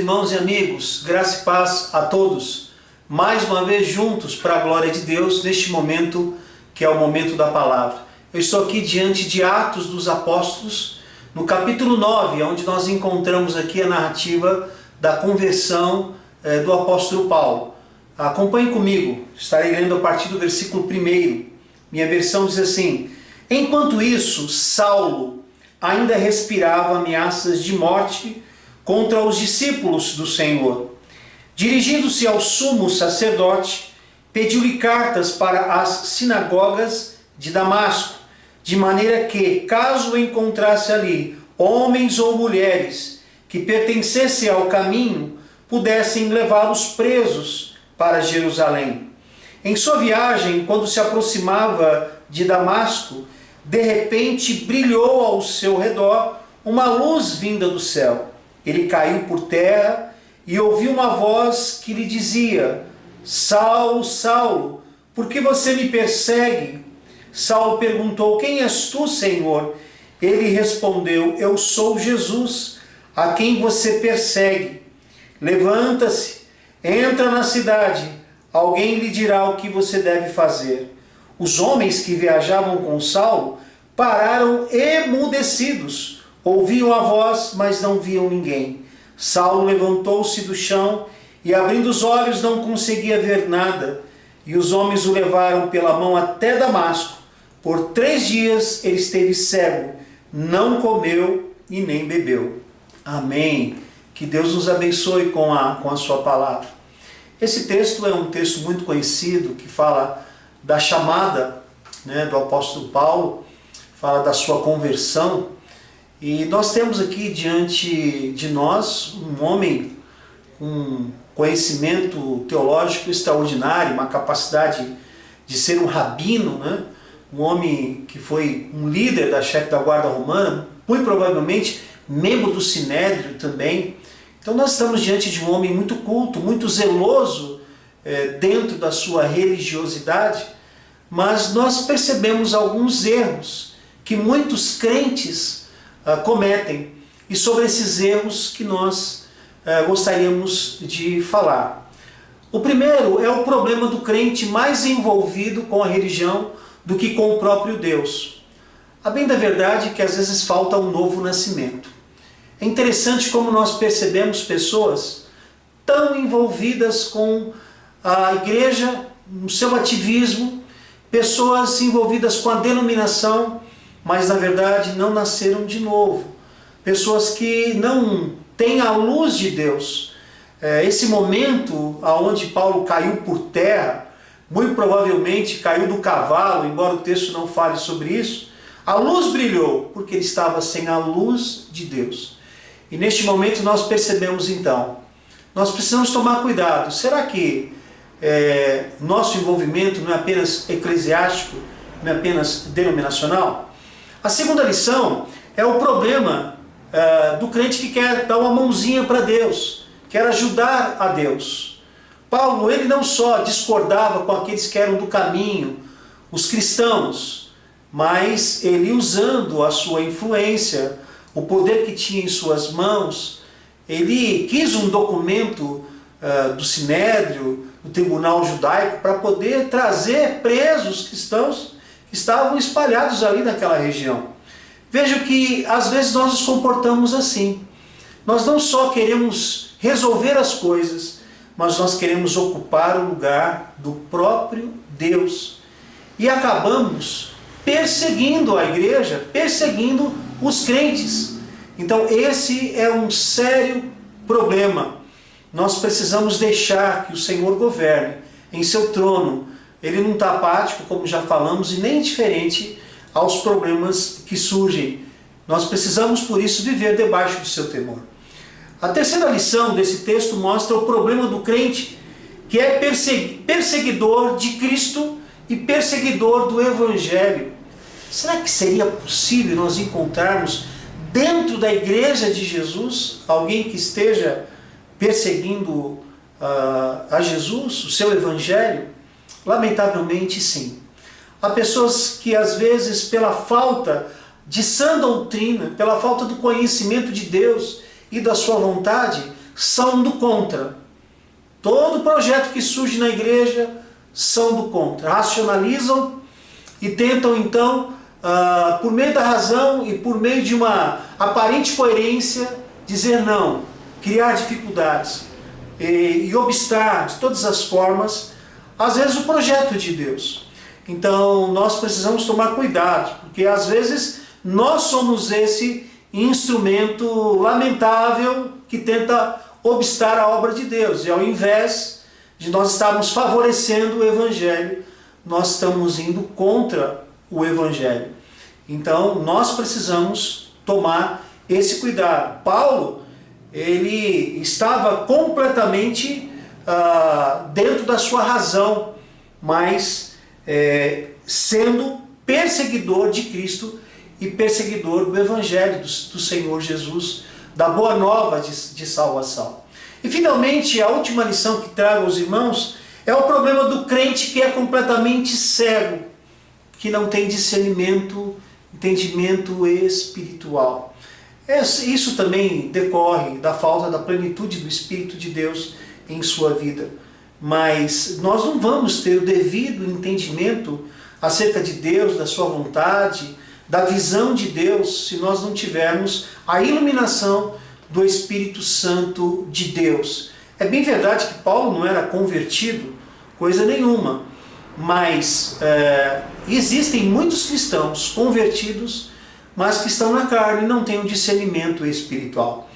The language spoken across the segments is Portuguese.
irmãos e amigos, graça e paz a todos, mais uma vez juntos para a glória de Deus, neste momento que é o momento da palavra. Eu estou aqui diante de Atos dos Apóstolos, no capítulo 9, onde nós encontramos aqui a narrativa da conversão do apóstolo Paulo. Acompanhe comigo, estarei lendo a partir do versículo 1. Minha versão diz assim: enquanto isso, Saulo ainda respirava ameaças de morte contra os discípulos do Senhor. Dirigindo-se ao sumo sacerdote, pediu-lhe cartas para as sinagogas de Damasco, de maneira que, caso encontrasse ali homens ou mulheres que pertencessem ao caminho, pudessem levá-los presos para Jerusalém. Em sua viagem, quando se aproximava de Damasco, de repente brilhou ao seu redor uma luz vinda do céu. Ele caiu por terra e ouviu uma voz que lhe dizia: Saulo, Saulo, por que você me persegue? Saulo perguntou: quem és tu, Senhor? Ele respondeu: eu sou Jesus, a quem você persegue. Levanta-se, entra na cidade, alguém lhe dirá o que você deve fazer. Os homens que viajavam com Saulo pararam emudecidos, ouviam a voz, mas não viam ninguém. Saulo levantou-se do chão e, abrindo os olhos, não conseguia ver nada. E os homens o levaram pela mão até Damasco. Por 3 dias ele esteve cego, não comeu e nem bebeu. Amém. Que Deus nos abençoe com a sua palavra. Esse texto é um texto muito conhecido, que fala da chamada, do apóstolo Paulo, fala da sua conversão. E nós temos aqui diante de nós um homem com conhecimento teológico extraordinário, uma capacidade de ser um rabino, um homem que foi um líder da chefe da guarda romana, muito provavelmente membro do Sinédrio também. Então nós estamos diante de um homem muito culto, muito zeloso dentro da sua religiosidade, mas nós percebemos alguns erros que muitos crentes cometem, e sobre esses erros que nós gostaríamos de falar. O primeiro é o problema do crente mais envolvido com a religião do que com o próprio Deus. A bem da verdade é que às vezes falta um novo nascimento. É interessante como nós percebemos pessoas tão envolvidas com a igreja, no seu ativismo, pessoas envolvidas com a denominação, mas na verdade não nasceram de novo. Pessoas que não têm a luz de Deus. Esse momento onde Paulo caiu por terra, muito provavelmente caiu do cavalo, embora o texto não fale sobre isso, a luz brilhou, porque ele estava sem a luz de Deus. E neste momento nós percebemos então, nós precisamos tomar cuidado. Será que nosso envolvimento não é apenas eclesiástico, não é apenas denominacional? A segunda lição é o problema do crente que quer dar uma mãozinha para Deus, quer ajudar a Deus. Paulo, ele não só discordava com aqueles que eram do caminho, os cristãos, mas ele, usando a sua influência, o poder que tinha em suas mãos, ele quis um documento do Sinédrio, do tribunal judaico, para poder trazer presos cristãos que estavam espalhados ali naquela região. Veja que às vezes nós nos comportamos assim. Nós não só queremos resolver as coisas, mas nós queremos ocupar o lugar do próprio Deus. E acabamos perseguindo a igreja, perseguindo os crentes. Então esse é um sério problema. Nós precisamos deixar que o Senhor governe em seu trono. Ele não está apático, como já falamos, e nem indiferente aos problemas que surgem. Nós precisamos, por isso, viver debaixo do seu temor. A terceira lição desse texto mostra o problema do crente, que é perseguidor de Cristo e perseguidor do Evangelho. Será que seria possível nós encontrarmos dentro da igreja de Jesus alguém que esteja perseguindo a Jesus, o seu Evangelho? Lamentavelmente sim. Há pessoas que às vezes, pela falta de sã doutrina, pela falta do conhecimento de Deus e da sua vontade, são do contra. Todo projeto que surge na igreja são do contra. Racionalizam e tentam então, por meio da razão e por meio de uma aparente coerência, dizer não, criar dificuldades e obstar de todas as formas, às vezes, o projeto de Deus. Então nós precisamos tomar cuidado, porque às vezes nós somos esse instrumento lamentável que tenta obstar a obra de Deus, e ao invés de nós estarmos favorecendo o Evangelho, nós estamos indo contra o Evangelho. Então nós precisamos tomar esse cuidado. Paulo, ele estava completamente dentro da sua razão, mas sendo perseguidor de Cristo e perseguidor do Evangelho do Senhor Jesus, da boa nova de salvação. E finalmente, a última lição que trago aos irmãos é o problema do crente que é completamente cego, que não tem discernimento, entendimento espiritual. Isso também decorre da falta da plenitude do Espírito de Deus em sua vida. Mas nós não vamos ter o devido entendimento acerca de Deus, da sua vontade, da visão de Deus, se nós não tivermos a iluminação do Espírito Santo de Deus. É bem verdade que Paulo não era convertido, coisa nenhuma, mas existem muitos cristãos convertidos, mas que estão na carne e não têm um discernimento espiritual.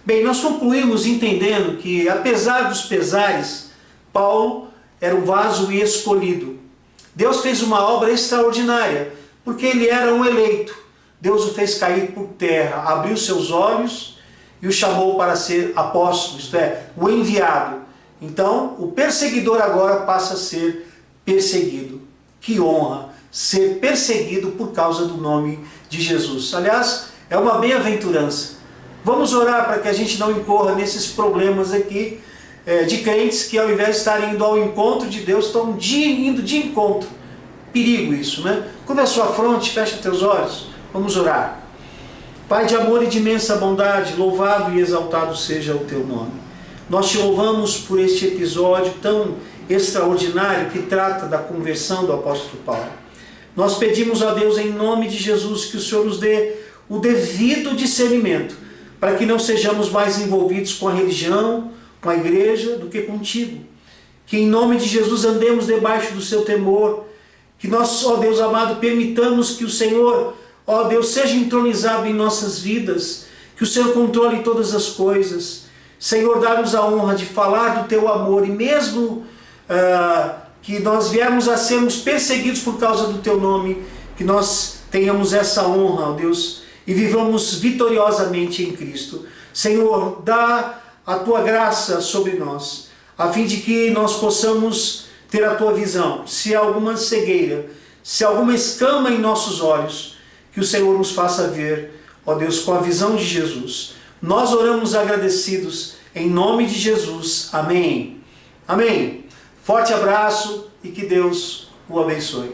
Bem, nós concluímos entendendo que, apesar dos pesares, Paulo era o vaso escolhido. Deus fez uma obra extraordinária, porque ele era um eleito. Deus o fez cair por terra, abriu seus olhos e o chamou para ser apóstolo, isto é, o enviado. Então, o perseguidor agora passa a ser perseguido. Que honra ser perseguido por causa do nome de Jesus. Aliás, é uma bem-aventurança. Vamos orar para que a gente não incorra nesses problemas aqui de crentes que, ao invés de estarem indo ao encontro de Deus, estão indo de encontro. Perigo isso, né? Curva a sua fronte, fecha teus olhos. Vamos orar. Pai de amor e de imensa bondade, louvado e exaltado seja o teu nome. Nós te louvamos por este episódio tão extraordinário que trata da conversão do apóstolo Paulo. Nós pedimos a Deus, em nome de Jesus, que o Senhor nos dê o devido discernimento, para que não sejamos mais envolvidos com a religião, com a igreja, do que contigo. Que em nome de Jesus andemos debaixo do seu temor, que nós, ó Deus amado, permitamos que o Senhor, ó Deus, seja entronizado em nossas vidas, que o Senhor controle todas as coisas. Senhor, dá-nos a honra de falar do teu amor, e mesmo que nós viermos a sermos perseguidos por causa do teu nome, que nós tenhamos essa honra, ó Deus, e vivamos vitoriosamente em Cristo. Senhor, dá a tua graça sobre nós, a fim de que nós possamos ter a tua visão. Se há alguma cegueira, se há alguma escama em nossos olhos, que o Senhor nos faça ver, ó Deus, com a visão de Jesus. Nós oramos agradecidos em nome de Jesus. Amém. Amém. Forte abraço e que Deus o abençoe.